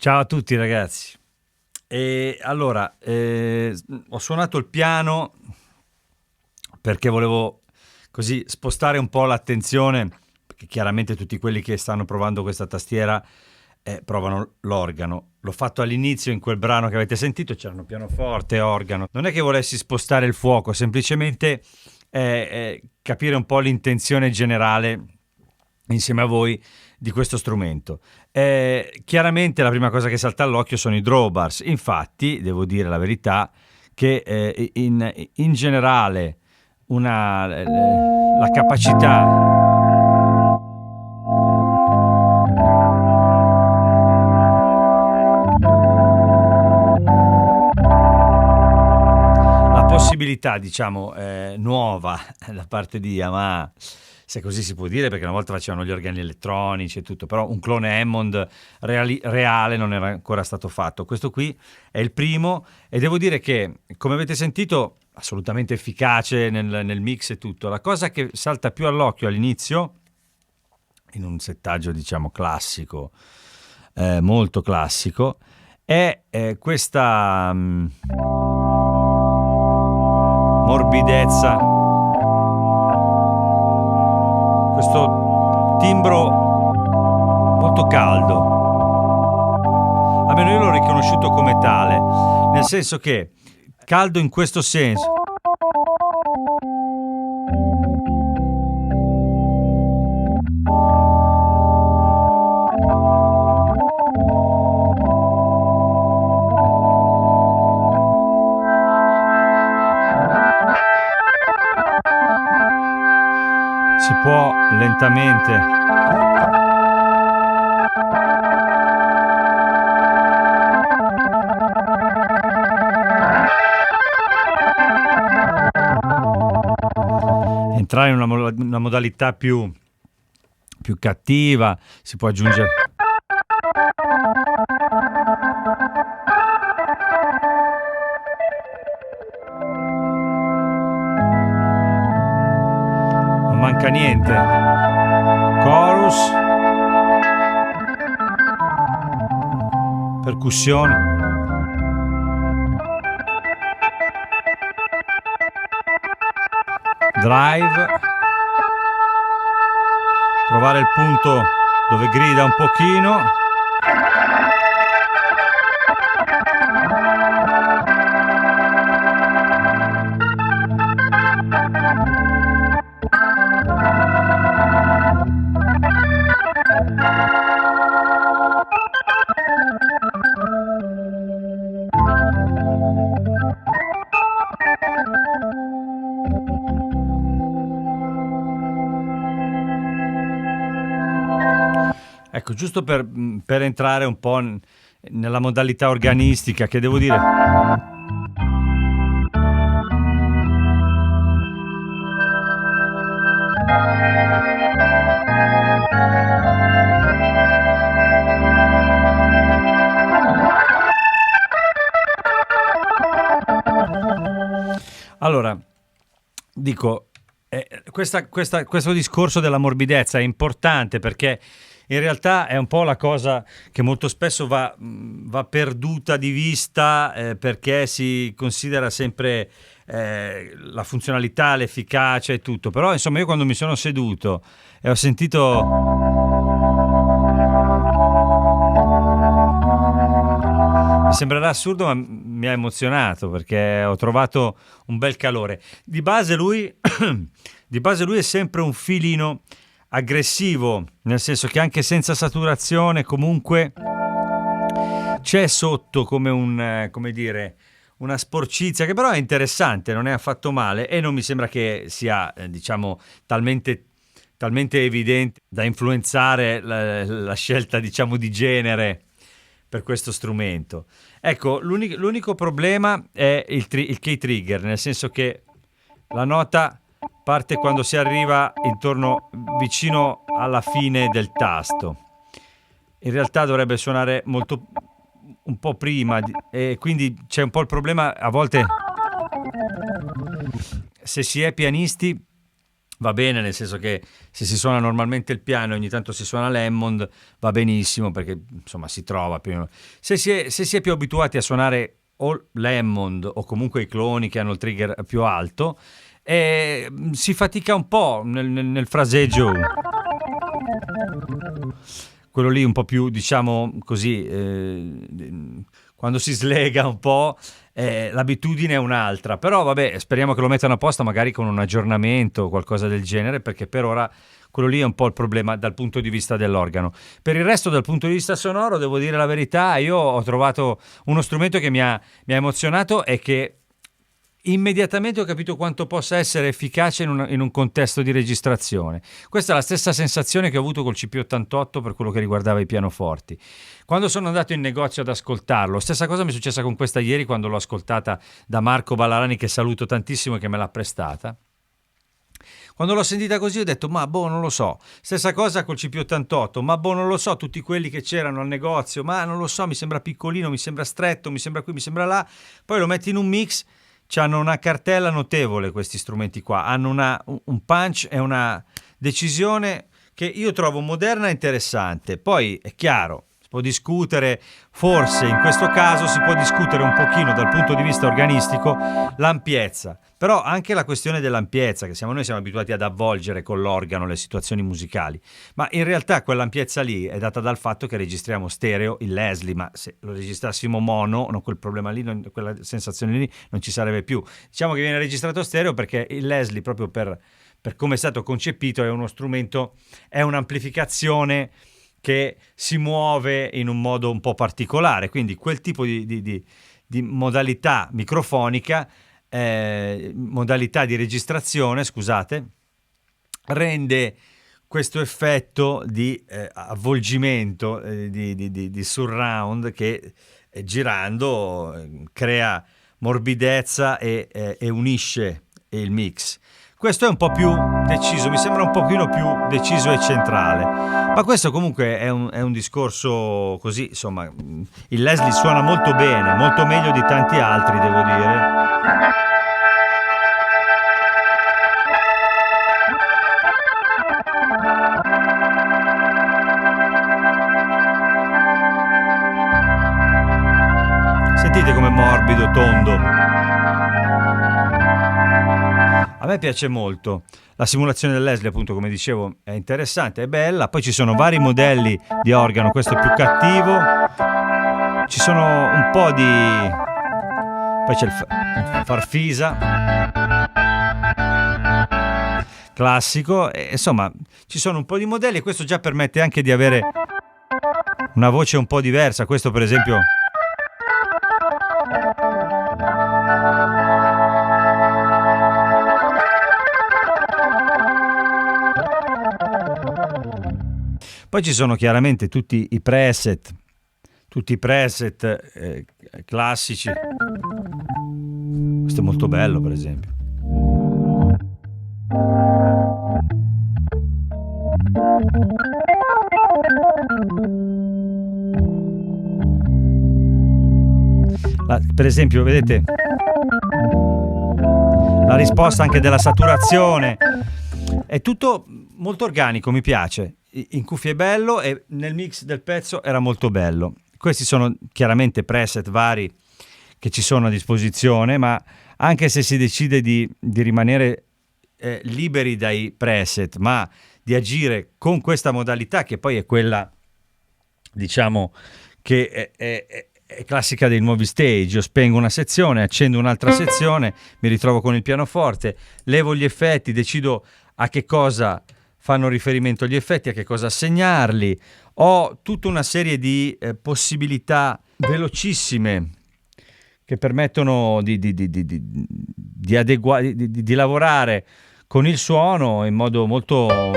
Ciao a tutti ragazzi. E allora, ho suonato il piano perché volevo così spostare un po' l'attenzione, perché chiaramente tutti quelli che stanno provando questa tastiera provano l'organo. L'ho fatto all'inizio in quel brano che avete sentito, c'erano pianoforte, organo. Non è che volessi spostare il fuoco, semplicemente capire un po' l'intenzione generale insieme a voi di questo strumento. Chiaramente la prima cosa che salta all'occhio sono i drawbars. Infatti, devo dire la verità, che in generale la capacità possibilità, diciamo, nuova da parte di Yamaha, se così si può dire, perché una volta facevano gli organi elettronici e tutto, però un clone Hammond reale non era ancora stato fatto. Questo qui è il primo e devo dire che, come avete sentito, assolutamente efficace nel mix e tutto. La cosa che salta più all'occhio all'inizio, in un settaggio diciamo classico, molto classico, è questa morbidezza, questo timbro molto caldo. Almeno io l'ho riconosciuto come tale, nel senso che caldo in questo senso. Si può lentamente entrare in una modalità più cattiva, si può aggiungere manca niente. Chorus, percussioni, drive, trovare il punto dove grida un pochino. Ecco, giusto per entrare un po' nella modalità organistica, che devo dire allora, dico, questo discorso della morbidezza è importante perché in realtà è un po' la cosa che molto spesso va perduta di vista, perché si considera sempre la funzionalità, l'efficacia e tutto. Però insomma io quando mi sono seduto e ho sentito mi sembrerà assurdo, ma mi ha emozionato perché ho trovato un bel calore. Di base lui è sempre un filino aggressivo, nel senso che anche senza saturazione comunque c'è sotto come una sporcizia, che però è interessante, non è affatto male e non mi sembra che sia diciamo talmente evidente da influenzare la scelta diciamo di genere per questo strumento. Ecco, l'unico problema è il key trigger, nel senso che la nota parte quando si arriva vicino alla fine del tasto. In realtà dovrebbe suonare un po' prima e quindi c'è un po' il problema a volte, se si è pianisti, va bene, nel senso che se si suona normalmente il piano e ogni tanto si suona l'Hammond va benissimo perché insomma si trova più o meno. Se si è più abituati a suonare o l'Hammond o comunque i cloni che hanno il trigger più alto, si fatica un po' nel fraseggio, quello lì un po' più, diciamo così, quando si slega un po', l'abitudine è un'altra, però vabbè, speriamo che lo mettano a posto magari con un aggiornamento o qualcosa del genere, perché per ora quello lì è un po' il problema dal punto di vista dell'organo. Per il resto, dal punto di vista sonoro, devo dire la verità, io ho trovato uno strumento che mi ha emozionato e che immediatamente ho capito quanto possa essere efficace in un contesto di registrazione. Questa è la stessa sensazione che ho avuto col CP88 per quello che riguardava i pianoforti. Quando sono andato in negozio ad ascoltarlo, stessa cosa mi è successa con questa ieri quando l'ho ascoltata da Marco Ballarani, che saluto tantissimo e che me l'ha prestata. Quando l'ho sentita così ho detto, ma boh, non lo so. Stessa cosa col CP88, ma boh, non lo so, tutti quelli che c'erano al negozio, ma non lo so, mi sembra piccolino, mi sembra stretto, mi sembra qui, mi sembra là. Poi lo metti in un mix, hanno una cartella notevole questi strumenti qua, hanno un punch e una decisione che io trovo moderna e interessante. Poi è chiaro, si può discutere, forse in questo caso si può discutere un pochino dal punto di vista organistico l'ampiezza, però anche la questione dell'ampiezza, che noi siamo abituati ad avvolgere con l'organo le situazioni musicali, ma in realtà quell'ampiezza lì è data dal fatto che registriamo stereo il Leslie, ma se lo registrassimo mono, quel problema lì, quella sensazione lì non ci sarebbe più. Diciamo che viene registrato stereo perché il Leslie, proprio per come è stato concepito, è uno strumento, è un'amplificazione che si muove in un modo un po' particolare, quindi quel tipo di modalità microfonica, modalità di registrazione, scusate, rende questo effetto di avvolgimento, di surround che girando crea morbidezza e unisce il mix. Questo è un po' più deciso, mi sembra un pochino più deciso e centrale, ma questo comunque è un discorso così, insomma, il Leslie suona molto bene, molto meglio di tanti altri, devo dire. Sentite com'è morbido, tondo. A me piace molto. La simulazione del Leslie, appunto, come dicevo, è interessante, è bella. Poi ci sono vari modelli di organo, questo è più cattivo. Ci sono un po' di... Poi c'è il Farfisa, classico. E, insomma, ci sono un po' di modelli e questo già permette anche di avere una voce un po' diversa. Questo, per esempio... Poi ci sono chiaramente tutti i preset classici. Questo è molto bello, per esempio. Per esempio, vedete la risposta anche della saturazione. È tutto molto organico, mi piace. In cuffia è bello e nel mix del pezzo era molto bello. Questi sono chiaramente preset vari che ci sono a disposizione, ma anche se si decide di rimanere liberi dai preset, ma di agire con questa modalità che poi è quella, diciamo, che è classica dei nuovi stage. Io spengo una sezione, accendo un'altra sezione, mi ritrovo con il pianoforte, levo gli effetti, decido a che cosa fanno riferimento gli effetti, a che cosa assegnarli. Ho tutta una serie di possibilità velocissime che permettono di lavorare con il suono in modo molto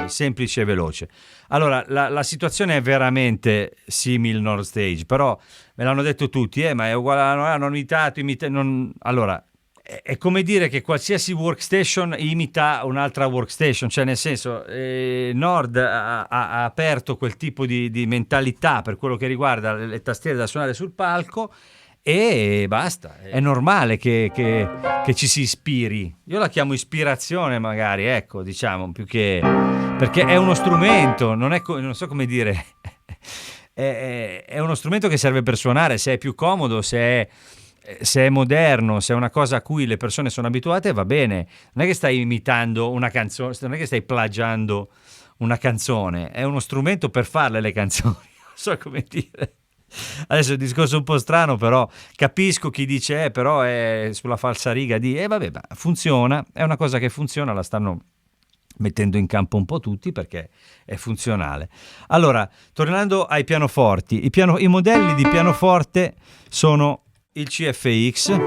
semplice e veloce. Allora, la situazione è veramente simile Nord Stage, però me l'hanno detto tutti, ma è uguale, hanno imitato, allora, è come dire che qualsiasi workstation imita un'altra workstation, cioè nel senso Nord ha aperto quel tipo di mentalità per quello che riguarda le tastiere da suonare sul palco e basta. È normale che ci si ispiri. Io la chiamo ispirazione, magari, ecco, diciamo, più che perché è uno strumento, non so come dire. È uno strumento che serve per suonare, se è più comodo, se è moderno, se è una cosa a cui le persone sono abituate, va bene. Non è che stai imitando una canzone, non è che stai plagiando una canzone, è uno strumento per farle le canzoni. Non so come dire. Adesso è un discorso un po' strano, però capisco chi dice però è sulla falsariga di vabbè, ma funziona, è una cosa che funziona, la stanno mettendo in campo un po' tutti perché è funzionale. Allora, tornando ai pianoforti, i modelli di pianoforte sono il CFX,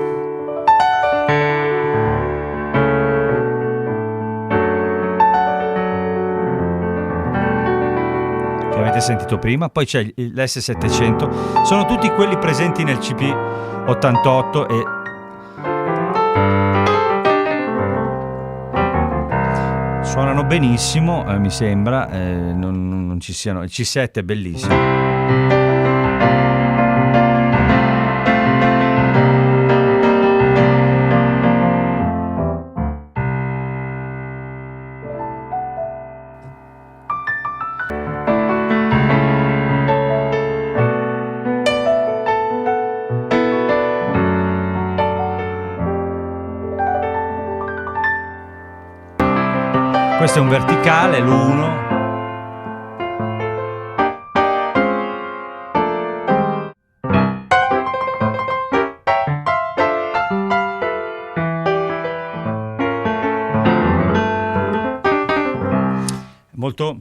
che avete sentito prima, poi c'è l'S700, sono tutti quelli presenti nel CP88 e suonano benissimo, mi sembra, non ci siano. Il C7 è bellissimo. Questo è un verticale, l'1. Molto,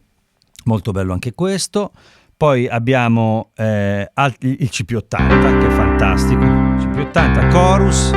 molto bello anche questo. Poi abbiamo il CP80, che è fantastico. CP80 Chorus.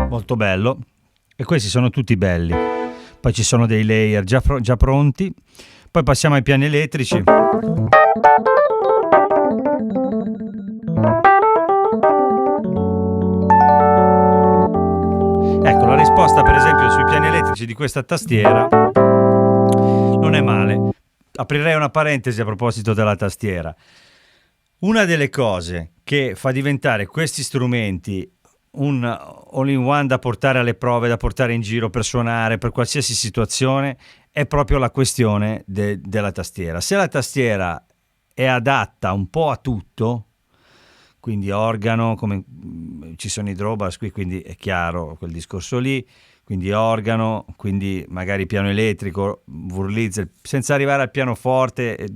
Molto bello, e questi sono tutti belli. Poi ci sono dei layer già pronti. Poi passiamo ai piani elettrici. Ecco, la risposta per esempio sui piani elettrici di questa tastiera non è male. Aprirei una parentesi a proposito della tastiera. Una delle cose che fa diventare questi strumenti un all-in-one da portare alle prove, da portare in giro per suonare, per qualsiasi situazione, è proprio la questione della tastiera. Se la tastiera è adatta un po' a tutto, quindi organo, come ci sono i drawbars qui, quindi è chiaro quel discorso lì, quindi organo, quindi magari piano elettrico, Wurlitzer, senza arrivare al pianoforte,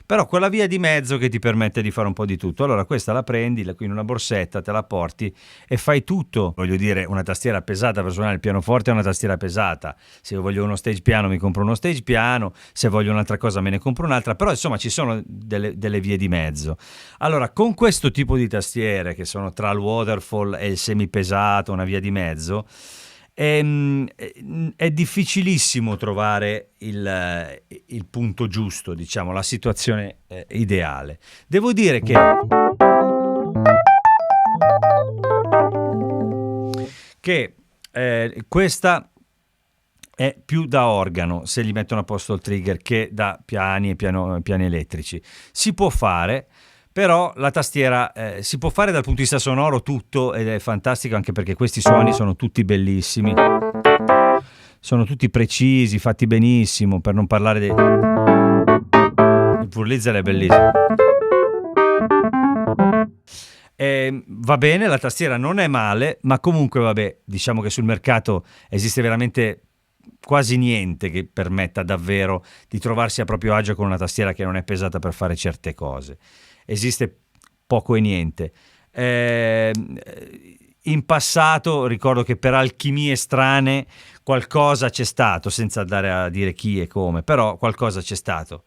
però quella via di mezzo che ti permette di fare un po' di tutto. Allora questa la prendi in una borsetta, te la porti e fai tutto. Voglio dire, una tastiera pesata per suonare il pianoforte è una tastiera pesata. Se voglio uno stage piano mi compro uno stage piano, se voglio un'altra cosa me ne compro un'altra, però insomma ci sono delle vie di mezzo. Allora con questo tipo di tastiere, che sono tra il waterfall e il semipesato, una via di mezzo, è difficilissimo trovare il punto giusto, diciamo, la situazione ideale. Devo dire che questa è più da organo, se gli mettono a posto il trigger, che da piani e piani elettrici. Si può fare, però la tastiera si può fare dal punto di vista sonoro tutto, ed è fantastico anche perché questi suoni sono tutti bellissimi, sono tutti precisi, fatti benissimo, per non parlare il Wurlitzer è bellissimo. Va bene, la tastiera non è male, ma comunque vabbè, diciamo che sul mercato esiste veramente quasi niente che permetta davvero di trovarsi a proprio agio con una tastiera che non è pesata per fare certe cose. Esiste poco e niente. In passato ricordo che per alchimie strane qualcosa c'è stato, senza andare a dire chi e come, però qualcosa c'è stato.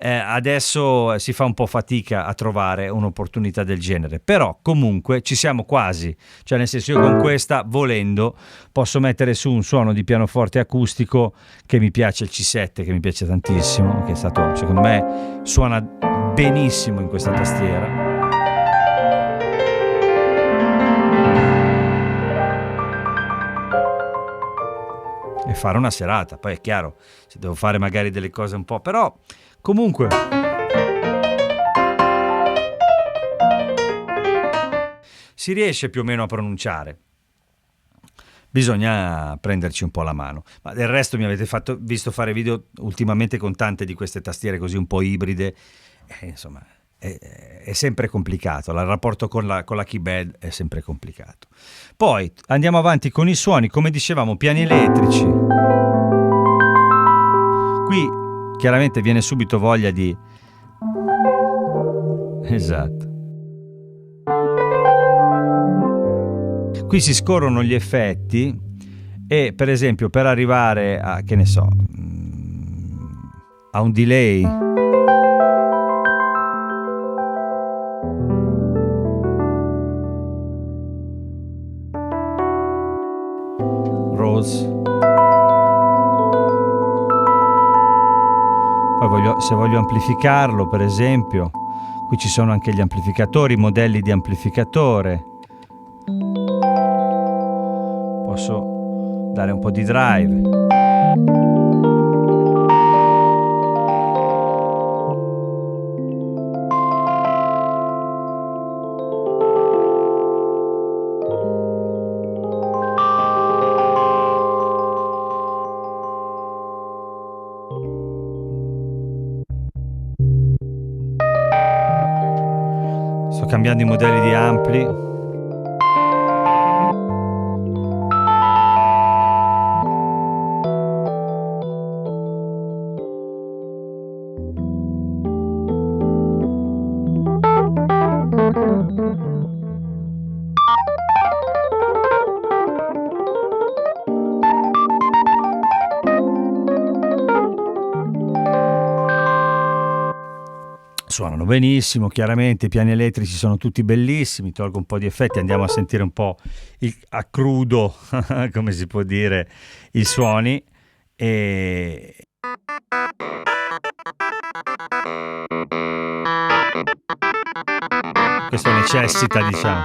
adesso si fa un po' fatica a trovare un'opportunità del genere, però comunque ci siamo quasi, cioè nel senso, io con questa, volendo, posso mettere su un suono di pianoforte acustico che mi piace, il C7, che mi piace tantissimo, che è stato, secondo me, suona benissimo in questa tastiera. E fare una serata. Poi è chiaro, se devo fare magari delle cose un po', però comunque si riesce più o meno a pronunciare. Bisogna prenderci un po' la mano. Ma del resto mi avete visto fare video ultimamente con tante di queste tastiere così un po' ibride, insomma è sempre complicato, il rapporto con la keypad è sempre complicato. Poi andiamo avanti con i suoni, come dicevamo, piani elettrici. Qui chiaramente viene subito voglia di... Esatto. Qui si scorrono gli effetti e, per esempio, per arrivare a, che ne so, a un delay, Rose, poi se voglio amplificarlo, per esempio, qui ci sono anche gli amplificatori, modelli di amplificatore. Posso dare un po' di drive. Sto cambiando i modelli di ampli. Suonano benissimo, chiaramente i piani elettrici sono tutti bellissimi, tolgo un po' di effetti, andiamo a sentire un po' a crudo, come si può dire, i suoni. E... questo necessita, diciamo.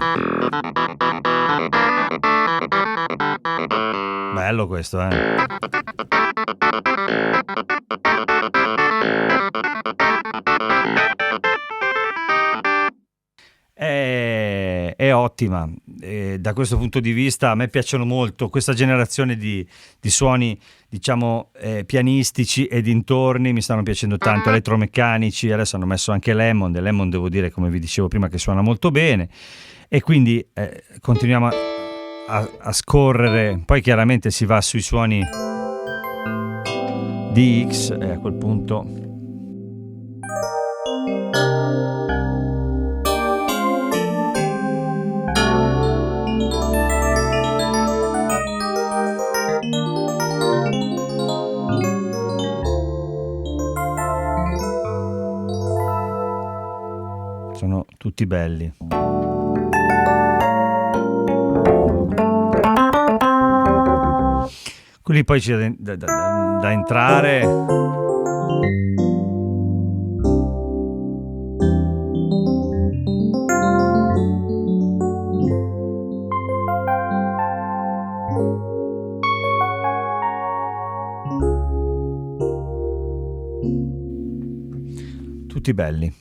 Bello questo, È ottima, da questo punto di vista a me piacciono molto questa generazione di suoni, diciamo, pianistici e dintorni, mi stanno piacendo tanto, elettromeccanici. Adesso hanno messo anche Lemon devo dire, come vi dicevo prima, che suona molto bene, e quindi continuiamo a scorrere. Poi chiaramente si va sui suoni di X e a quel punto sono tutti belli. Quelli poi c'è da entrare. Tutti belli.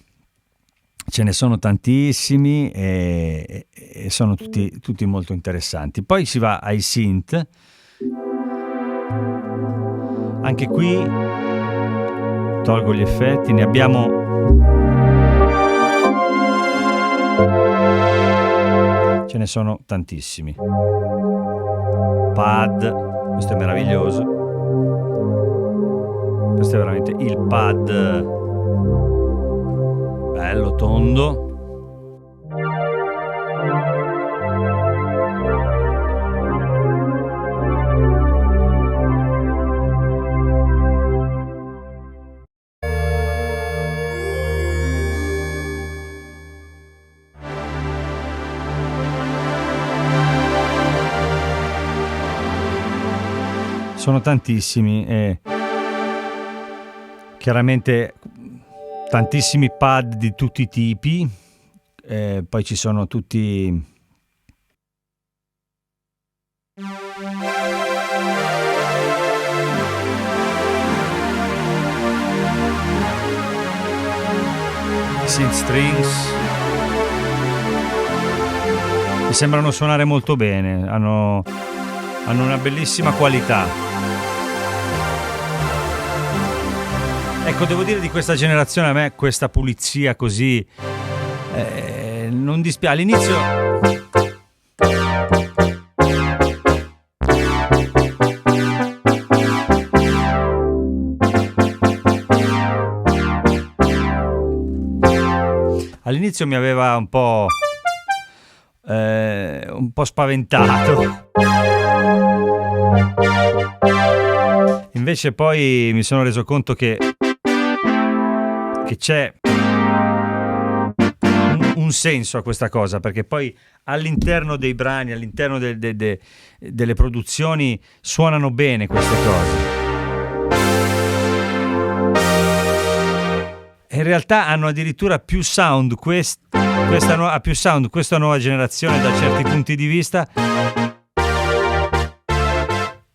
Ce ne sono tantissimi e sono tutti molto interessanti. Poi si va ai synth. Anche qui tolgo gli effetti, ne abbiamo ce ne sono tantissimi. Pad, questo è meraviglioso. Questo è veramente il pad bello tondo. sono tantissimi e chiaramente tantissimi pad di tutti i tipi, poi ci sono tutti synth strings, mi sembrano suonare molto bene, hanno una bellissima qualità. Ecco, devo dire di questa generazione, a me questa pulizia così non dispiace. All'inizio mi aveva un po' spaventato. Invece poi mi sono reso conto che c'è un senso a questa cosa, perché poi all'interno dei brani, all'interno delle produzioni suonano bene queste cose. In realtà hanno addirittura più sound questa nuova generazione da certi punti di vista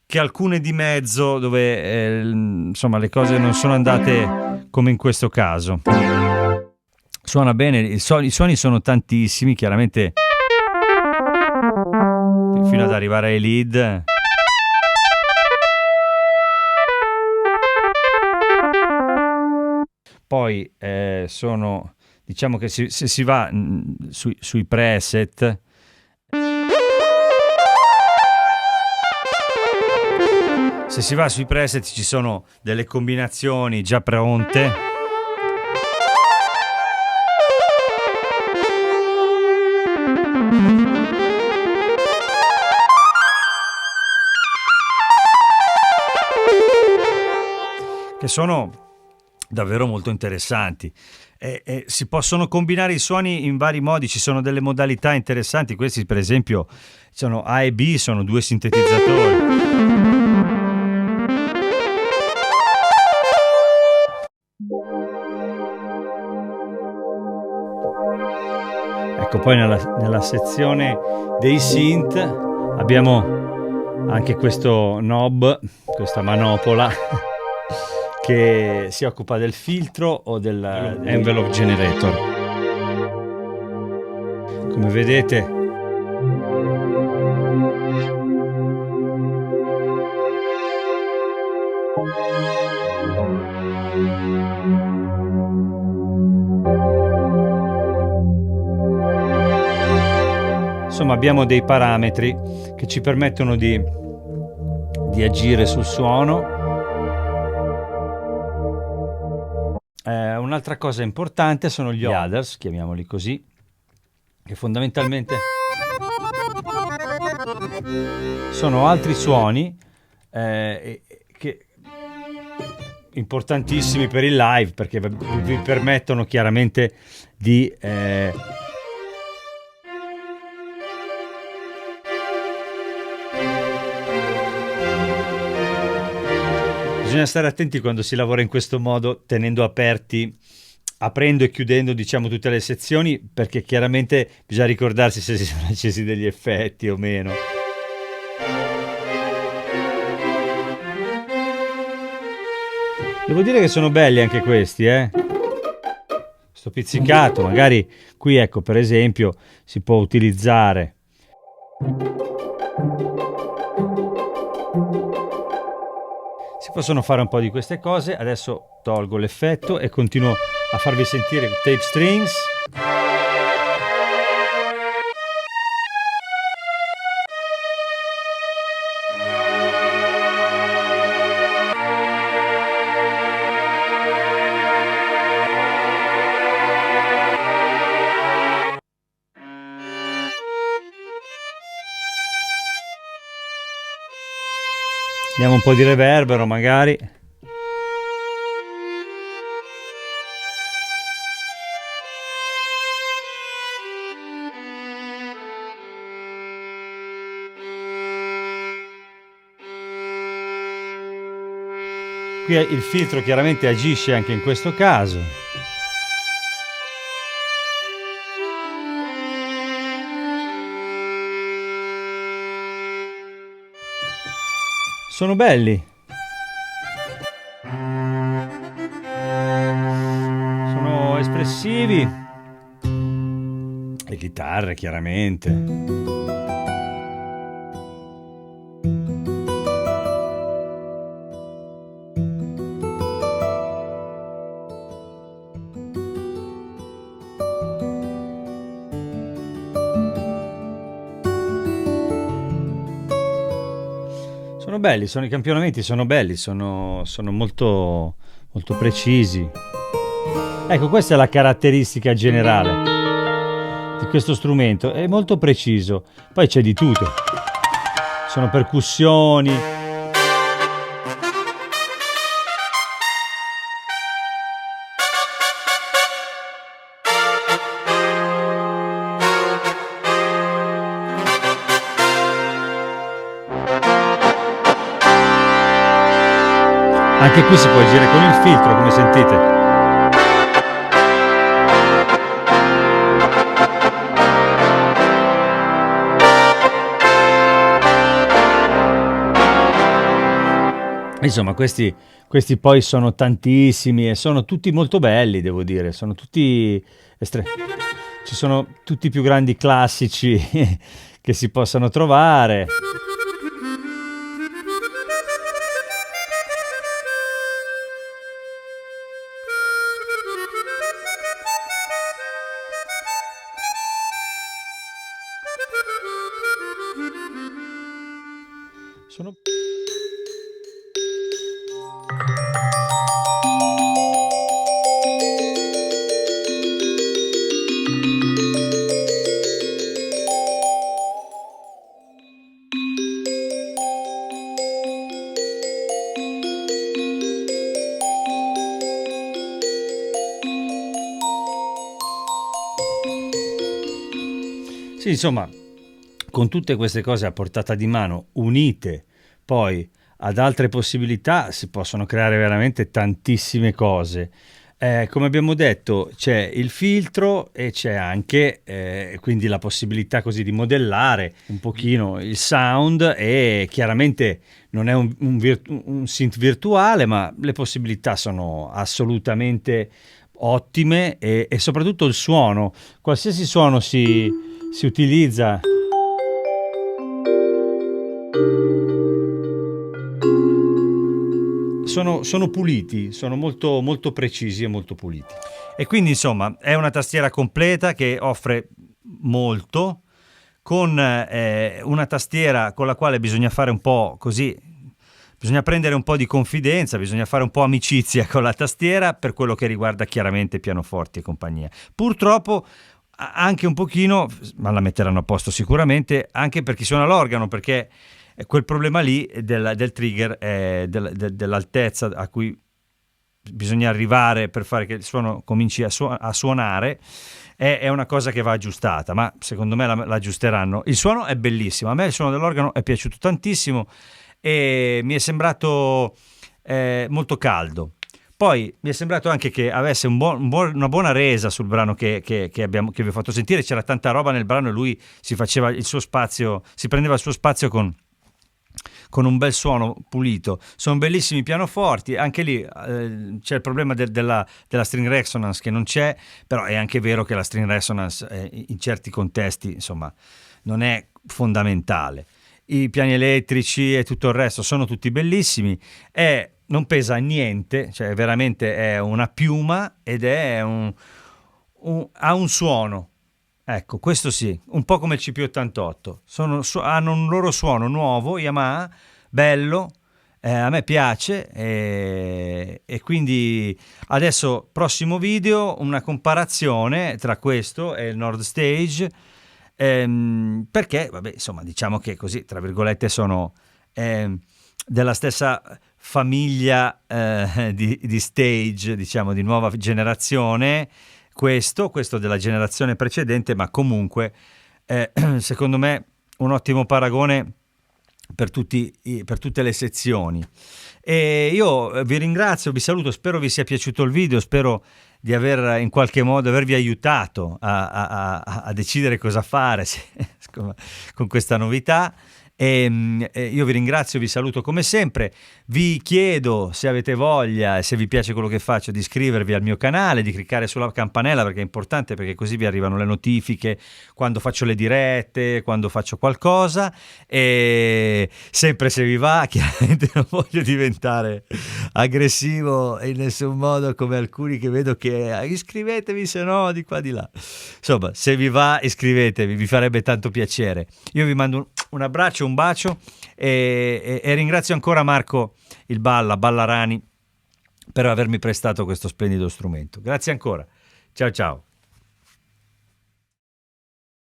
che alcune di mezzo dove insomma le cose non sono andate come in questo caso. Suona bene, i suoni sono tantissimi, chiaramente fino ad arrivare ai lead. Poi sono, diciamo che se si va sui preset, ci sono delle combinazioni già pronte. Che sono davvero molto interessanti. Si possono combinare i suoni in vari modi, ci sono delle modalità interessanti. Questi per esempio sono A e B, sono due sintetizzatori. Ecco, poi nella sezione dei synth abbiamo anche questo knob, questa manopola che si occupa del filtro o dell'envelope generator. Come vedete insomma abbiamo dei parametri che ci permettono di agire sul suono. Un'altra cosa importante sono gli others, chiamiamoli così, che fondamentalmente sono altri suoni che importantissimi per il live, perché vi permettono chiaramente di bisogna stare attenti quando si lavora in questo modo, tenendo aprendo e chiudendo, diciamo, tutte le sezioni, perché chiaramente bisogna ricordarsi se si sono accesi degli effetti o meno. Devo dire che sono belli anche questi, sto pizzicato, magari qui, ecco, per esempio, si può utilizzare possono fare un po' di queste cose. Adesso tolgo l'effetto e continuo a farvi sentire tape strings. Diamo un po' di reverbero magari. Qui il filtro chiaramente agisce anche in questo caso. Sono belli. Sono espressivi. Le chitarre chiaramente. Sono belli, sono i campionamenti, sono belli, sono molto, molto precisi. Ecco, questa è la caratteristica generale di questo strumento, è molto preciso. Poi c'è di tutto. Sono percussioni. Anche qui si può agire con il filtro, come sentite. Insomma, questi poi sono tantissimi e sono tutti molto belli, devo dire. Sono tutti ci sono tutti i più grandi classici che si possano trovare. Sono Sì, insomma, con tutte queste cose a portata di mano, unite poi ad altre possibilità, si possono creare veramente tantissime cose. Come abbiamo detto, c'è il filtro e c'è anche quindi la possibilità così di modellare un pochino il sound, e chiaramente non è un synth virtuale, ma le possibilità sono assolutamente ottime, e soprattutto il suono, qualsiasi suono si utilizza. Sono puliti, sono molto, molto precisi e molto puliti. E quindi insomma è una tastiera completa che offre molto, con una tastiera con la quale bisogna fare un po' così, bisogna prendere un po' di confidenza, bisogna fare un po' amicizia con la tastiera per quello che riguarda chiaramente pianoforti e compagnia. Purtroppo anche un pochino, ma la metteranno a posto sicuramente, anche per chi suona l'organo, perché quel problema lì del trigger, dell'altezza a cui bisogna arrivare per fare che il suono cominci a suonare, è una cosa che va aggiustata, ma secondo me l'aggiusteranno. Il suono è bellissimo, a me il suono dell'organo è piaciuto tantissimo e mi è sembrato molto caldo. Poi mi è sembrato anche che avesse una buona resa sul brano che vi ho fatto sentire. C'era tanta roba nel brano e lui si faceva il suo spazio, si prendeva il suo spazio con un bel suono pulito. Sono bellissimi pianoforti, anche lì c'è il problema della string resonance che non c'è, però è anche vero che la string resonance in certi contesti insomma non è fondamentale. I piani elettrici e tutto il resto sono tutti bellissimi, non pesa niente, cioè veramente è una piuma, ed è ha un suono. Ecco, questo sì, un po' come il CP88. Hanno un loro suono nuovo, Yamaha, bello, a me piace, e quindi adesso, prossimo video, una comparazione tra questo e il Nord Stage, perché, vabbè, insomma, diciamo che così, tra virgolette, sono della stessa famiglia di stage, diciamo, di nuova generazione. Questo della generazione precedente, ma comunque secondo me un ottimo paragone per tutte le sezioni. E io vi ringrazio, vi saluto, spero vi sia piaciuto il video, spero di aver in qualche modo avervi aiutato a decidere cosa fare con questa novità. E io vi ringrazio, vi saluto come sempre, vi chiedo, se avete voglia e se vi piace quello che faccio, di iscrivervi al mio canale, di cliccare sulla campanella, perché è importante, perché così vi arrivano le notifiche quando faccio le dirette, quando faccio qualcosa. E sempre, se vi va, chiaramente non voglio diventare aggressivo in nessun modo come alcuni che vedo che iscrivetevi, se no di qua di là. Insomma, se vi va, iscrivetevi, vi farebbe tanto piacere. Io vi mando un abbraccio, un bacio e ringrazio ancora Marco il Ballarani per avermi prestato questo splendido strumento. Grazie ancora. Ciao ciao.